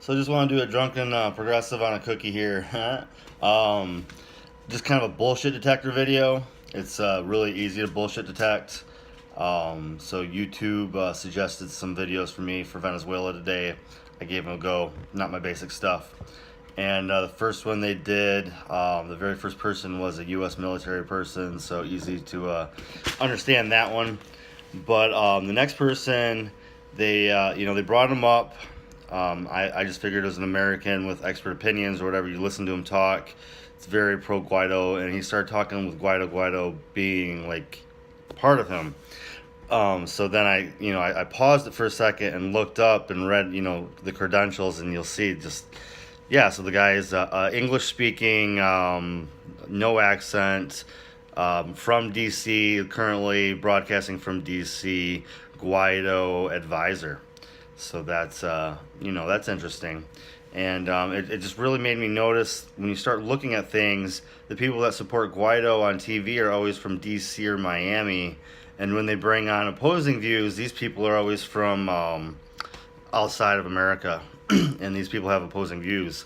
So I just want to do a drunken progressive on a cookie here. Just kind of a bullshit detector video. It's really easy to bullshit detect. So YouTube suggested some videos for me for Venezuela today. I gave them a go. Not my basic stuff. And the first one they did, the very first person was a U.S. military person, so easy to understand that one. But the next person, they brought him up. I just figured as an American with expert opinions or whatever, you listen to him talk, it's very pro Guaido, and he started talking with Guaido being like part of him. So then I paused it for a second and looked up and read, the credentials, and you'll see just, yeah, so the guy is English speaking, no accent, from DC, currently broadcasting from DC, Guaido advisor. So that's that's interesting, and it just really made me notice when you start looking at things, the people that support Guaido on TV are always from DC or Miami, and when they bring on opposing views, these people are always from outside of America, and these people have opposing views.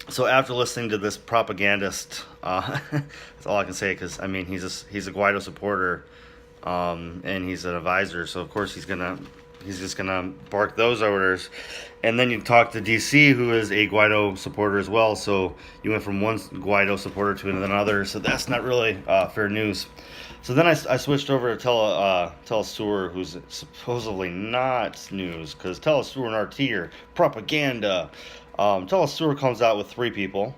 So after listening to this propagandist, that's all I can say, because I mean he's a Guaido supporter, and he's an advisor, so of course he's just gonna bark those orders. And then you talk to DC, who is a Guaido supporter as well, so you went from one Guaido supporter to another, so that's not really fair news. So then I switched over to Telesur, who's supposedly not news, because Telesur and RT are propaganda. Telesur comes out with 3 people.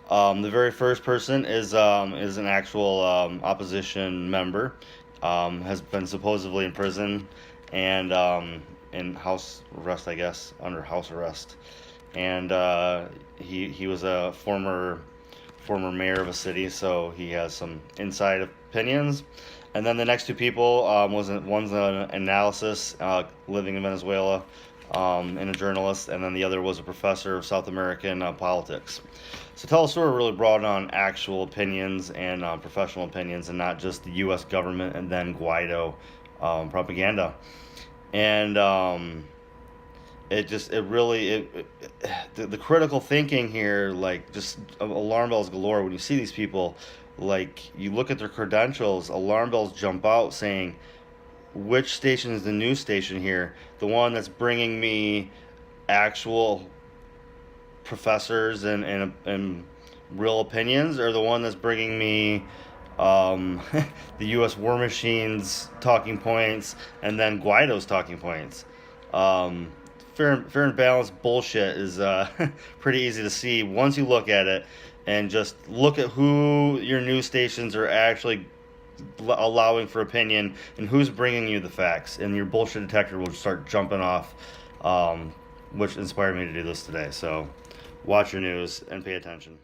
The very first person is an actual opposition member, has been supposedly in prison and in house arrest, I guess, under house arrest. And he was a former mayor of a city, so he has some inside opinions. And then the next 2 people, one's an analysis, living in Venezuela, and a journalist, and then the other was a professor of South American politics. So Telesur really brought on actual opinions and professional opinions, and not just the U.S. government and then Guaido propaganda. And the critical thinking here, like, just alarm bells galore when you see these people. Like, you look at their credentials, alarm bells jump out saying, which station is the news station here? The one that's bringing me actual professors and real opinions, or the one that's bringing me the U.S. war machines talking points and then Guaido's talking points? Fair and balanced bullshit is pretty easy to see once you look at it, and just look at who your news stations are actually allowing for opinion and who's bringing you the facts, and your bullshit detector will start jumping off, which inspired me to do this today. So watch your news and pay attention.